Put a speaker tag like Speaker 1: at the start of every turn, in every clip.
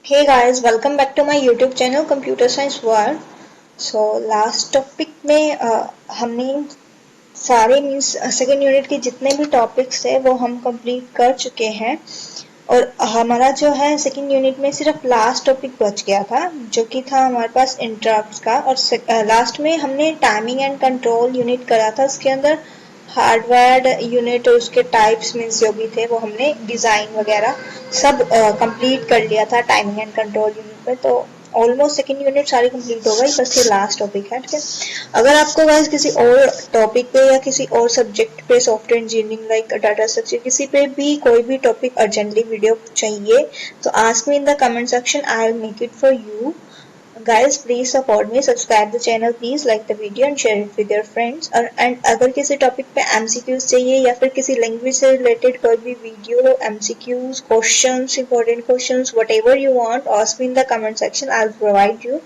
Speaker 1: Hey guys, welcome back to my YouTube channel Computer Science World. So last topic में हमने सारे means second unit के जितने भी टॉपिक्स थे वो हम कंप्लीट कर चुके हैं और हमारा जो है सेकेंड यूनिट में सिर्फ लास्ट टॉपिक बच गया था जो कि था हमारे पास इंटरप्ट्स का। और लास्ट में हमने टाइमिंग एंड कंट्रोल यूनिट करा था। उसके अंदर हार्डवेयर यूनिट और उसके टाइप्स मीन्स जो भी थे वो हमने डिज़ाइन वगैरह सब कंप्लीट कर लिया था टाइमिंग एंड कंट्रोल यूनिट में। तो ऑलमोस्ट सेकेंड यूनिट सारी कंप्लीट हो गई, बस ये लास्ट टॉपिक है। ठीक है, अगर आपको गाइस किसी और टॉपिक पे या किसी और सब्जेक्ट पे software engineering like data structure किसी पे भी कोई भी टॉपिक अर्जेंटली वीडियो चाहिए तो ask me in the comment section, I will make it for you. Guys, please support me, subscribe the channel, please like the video and share it with your friends। और and अगर किसी topic पे MCQs चाहिए या फिर किसी language से related कोई भी video, MCQs, questions, important questions, whatever you want, ask me in the comment section, I'll provide you।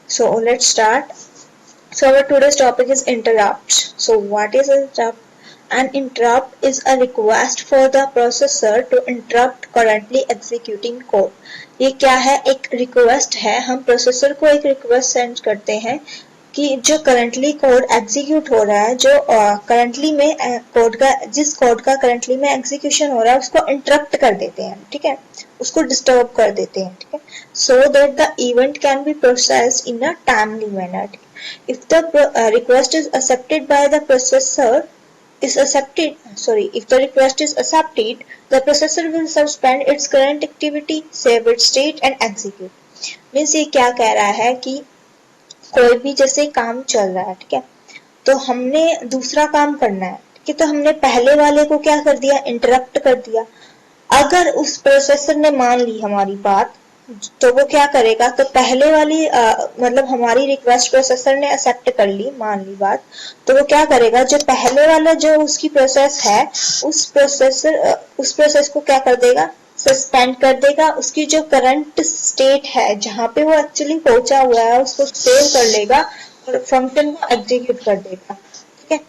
Speaker 1: So let's start। So our today's topic is interrupts। So what is interrupt? An interrupt is a request for the processor to interrupt currently executing code। ये क्या है? एक request है, हम processor को एक request send करते हैं कि जो करंटली कोड एग्जीक्यूट हो रहा है, जो करंटली में कोड का जिस कोड का करंटली में एग्जीक्यूशन हो रहा है उसको इंटरप्ट कर देते हैं। ठीक है, उसको डिस्टर्ब कर देते हैं। ठीक है, so that the event can be processed in a timely manner. If the request is accepted by the processor is accepted if the request is accepted, the processor will suspend its current activity, save its state and execute। Means ये क्या कह रहा है कि कोई भी जैसे काम चल रहा है, ठीक है, तो हमने दूसरा काम करना है, ठीक है, तो हमने पहले वाले को क्या कर दिया? इंटरप्ट कर दिया। अगर उस प्रोसेसर ने मान ली हमारी बात तो वो क्या करेगा? तो पहले वाली मतलब हमारी रिक्वेस्ट प्रोसेसर ने एक्सेप्ट कर ली, मान ली बात, तो वो क्या करेगा? जो पहले वाला जो उसकी प्रोसेस है उस प्रोसेस को क्या कर देगा? सस्पेंड कर देगा। उसकी जो करंट स्टेट है जहां पे वो एक्चुअली पहुंचा हुआ है उसको सेव कर लेगा और फंक्शन को एग्जीक्यूट कर देगा। ठीक है,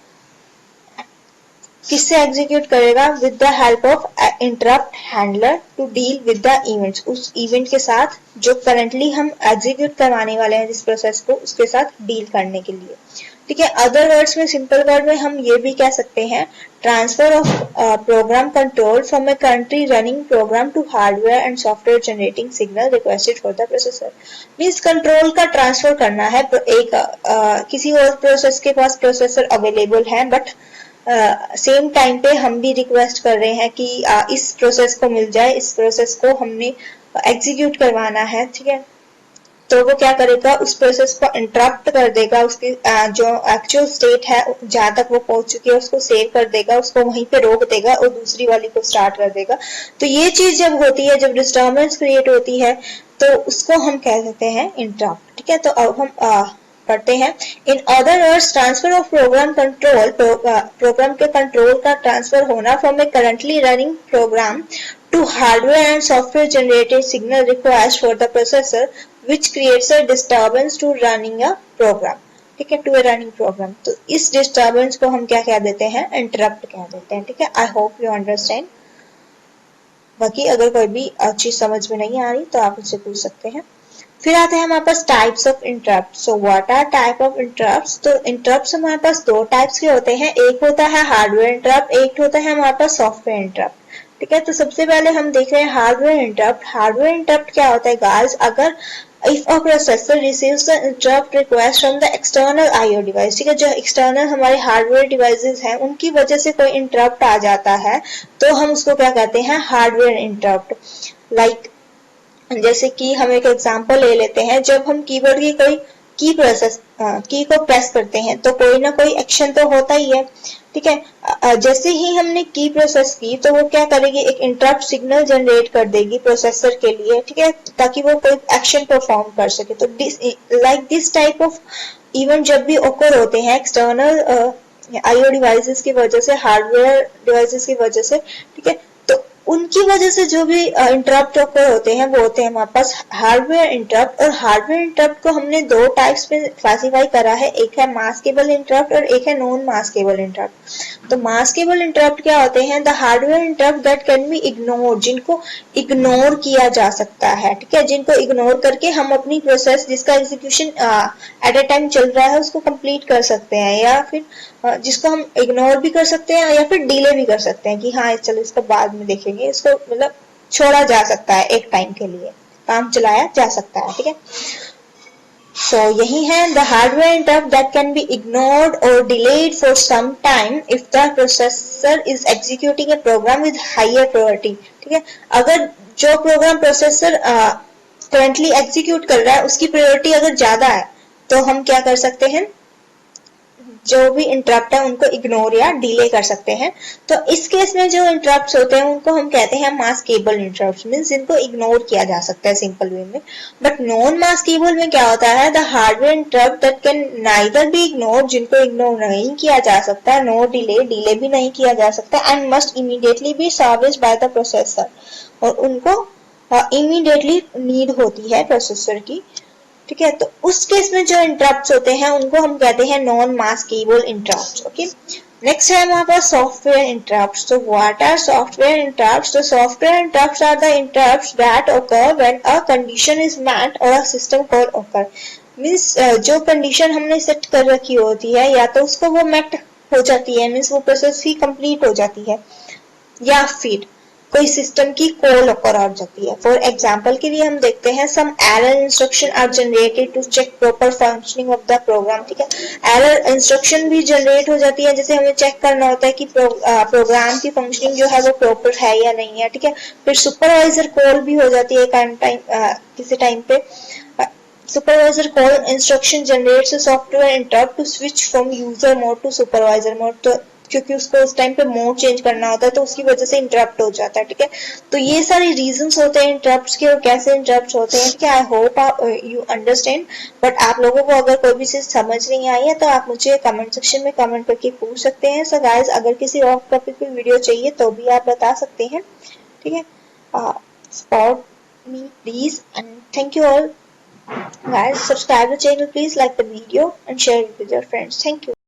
Speaker 1: किससे एग्जीक्यूट करेगा? With the help of interrupt handler to deal with the events. उस इवेंट के साथ जो करंटली हम एग्जीक्यूट करवाने वाले हैं जिस प्रोसेस को, उसके साथ डील करने के लिए। ठीक है, अदर वर्ड्स में, सिंपल वर्ड में हम ये भी कह सकते हैं transfer of program control from a currently running program to hardware and software generating signal requested for the processor. Means control का ट्रांसफर करना है। एक किसी और प्रोसेस के पास प्रोसेसर अवेलेबल है बट सेम टाइम पे हम भी रिक्वेस्ट कर रहे हैं कि इस प्रोसेस को मिल जाए, इस प्रोसेस को हमने एग्जीक्यूट करवाना है। ठीक है, तो वो क्या करेगा? उस प्रोसेस को इंटरप्ट कर देगा, उसकी जो एक्चुअल स्टेट है जहां तक वो पहुंच चुकी है उसको सेव कर देगा, उसको वहीं पे रोक देगा और दूसरी वाली को स्टार्ट कर देगा। तो ये चीज जब होती है, जब डिस्टर्बेंस क्रिएट होती है तो उसको हम कह देते हैं इंटरप्ट। ठीक है, तो अब हम पढ़ते हैं। In other words, transfer of program control, program के कंट्रोल का ट्रांसफर होना from a currently running program to hardware and software generated signal request for the processor which creates a disturbance to running a program। ठीक है, to A running programme. तो इस disturbance को हम क्या कह देते हैं? इंटरप्ट कह देते हैं। ठीक है, आई होप यू अंडरस्टैंड। बाकी अगर कोई भी चीज समझ में नहीं आ रही तो आप मुझसे पूछ सकते हैं। फिर आते हैं हमारे पास types of interrupt. So what are type of interrupts? तो इंटरप्ट्स हमारे पास दो टाइप्स के होते हैं, एक होता है हार्डवेयर इंटरप्ट, एक होता है हमारे पास सॉफ्टवेयर इंटरप्ट। ठीक है, तो सबसे पहले हम देख रहे हैं हार्डवेयर इंटरप्ट। हार्डवेयर इंटरप्ट क्या होता है गाइस? अगर if a processor receives the interrupt request from the external IO device, ठीक है, जो एक्सटर्नल हमारे हार्डवेयर डिवाइसेस हैं उनकी वजह से कोई इंटरप्ट आ जाता है तो हम उसको क्या कहते हैं? Hardware interrupt. लाइक जैसे कि हम एक एग्जांपल ले लेते हैं, जब हम कीबोर्ड की कोई की को प्रेस करते हैं तो कोई ना कोई एक्शन तो होता ही है। ठीक है, जैसे ही हमने की प्रोसेस की तो वो क्या करेगी? एक इंटरप्ट सिग्नल जनरेट कर देगी प्रोसेसर के लिए। ठीक है, ताकि वो कोई एक्शन परफॉर्म कर सके। तो दिस टाइप ऑफ इवेंट जब भी ओकर होते हैं एक्सटर्नल आईओ डिवाइसेस की वजह से, हार्डवेयर डिवाइसेस की वजह से, ठीक है, तो उनकी वजह से जो भी इंटरप्ट ऑकर होते हैं वो होते हैं हमारे पास हार्डवेयर इंटरप्ट। और हार्डवेयर इंटरप्ट को हमने दो टाइप्स में क्लासीफाई करा है, एक है मास्केबल इंटरप्ट और एक है नॉन मास्केबल इंटरप्ट। तो मास्केबल इंटरप्ट क्या होते हैं? The hardware interrupt that can be ignore, जिनको इग्नोर किया जा सकता है, ठीक है, जिनको इग्नोर करके हम अपनी प्रोसेस जिसका एग्जीक्यूशन एट अ टाइम चल रहा है उसको कंप्लीट कर सकते हैं, या फिर जिसको हम इग्नोर भी कर सकते हैं या फिर डिले भी कर सकते हैं कि हाँ चलो इसको बाद में देखेंगे, इसको मतलब छोड़ा जा सकता है, एक टाइम के लिए काम चलाया जा सकता है, ठीक है। So यही है the hardware interrupt that can be ignored or delayed for some time if the processor is executing a program with higher priority, ठीक है। अगर जो प्रोग्राम प्रोसेसर करंटली एग्जीक्यूट कर रहा है उसकी प्रायोरिटी अगर ज्यादा है तो हम क्या कर सकते हैं, जो भी इंटरप्ट है उनको इग्नोर या डिले कर सकते हैं। तो इस केस में जो इंटरप्ट होते हैं उनको हम कहते हैं मास्केबल इंटरप्ट, मींस जिनको इग्नोर किया जा सकता है सिंपल वे में। बट नॉन मास्केबल में क्या होता है? The hardware interrupt that can neither be ignore, जिनको इग्नोर नहीं किया जा सकता, नो डिले, डिले भी नहीं किया जा सकता, and must immediately be serviced by the processor, और उनको इमीडिएटली नीड होती है प्रोसेसर की, ठीक है। तो उस केस में जो इंटरप्ट्स होते हैं उनको हम कहते हैं non maskable interrupts, okay. Next है हमारे पास सॉफ्टवेयर इंटरप्ट्स। तो व्हाट आर सॉफ्टवेयर इंटरप्ट्स? तो software interrupts are the interrupts that occur when a condition is met or a system call occur, means जो कंडीशन हमने सेट कर रखी होती है या तो उसको वो मेट हो जाती है, मीन्स वो प्रोसेस ही कंप्लीट हो जाती है, या फिर कोई सिस्टम की कॉल ऑकर हो जाती है। फॉर एग्जाम्पल के लिए हम देखते हैं some error instruction are generated to check proper functioning of the program, ठीक है। एरर इंस्ट्रक्शन भी जनरेट हो जाती है, जैसे हमें चेक करना होता है कि प्रोग्राम की फंक्शनिंग जो है वो प्रॉपर है या नहीं है, ठीक है। फिर सुपरवाइजर कॉल भी हो जाती है किसी टाइम पे। Supervisor call instruction generates a software interrupt to switch from user mode to supervisor mode। तो क्योंकि उसको उस टाइम पे मोड चेंज करना होता है तो उसकी वजह से इंटरप्ट हो जाता है, ठीक है। तो ये सारे रीजंस होते हैं इंटरप्ट्स के और कैसे इंटरप्ट होते हैं, ठीक है। I hope you understand. But आप लोगों को अगर कोई भी चीज समझ नहीं आई है तो आप मुझे कमेंट सेक्शन में कमेंट करके पूछ सकते हैं। सो गाइस, अगर किसी और टॉपिक पे वीडियो चाहिए तो भी आप बता सकते हैं, ठीक है। Support me please and thank you all. Guys, subscribe the channel, please like the video and share it with your friends. Thank you.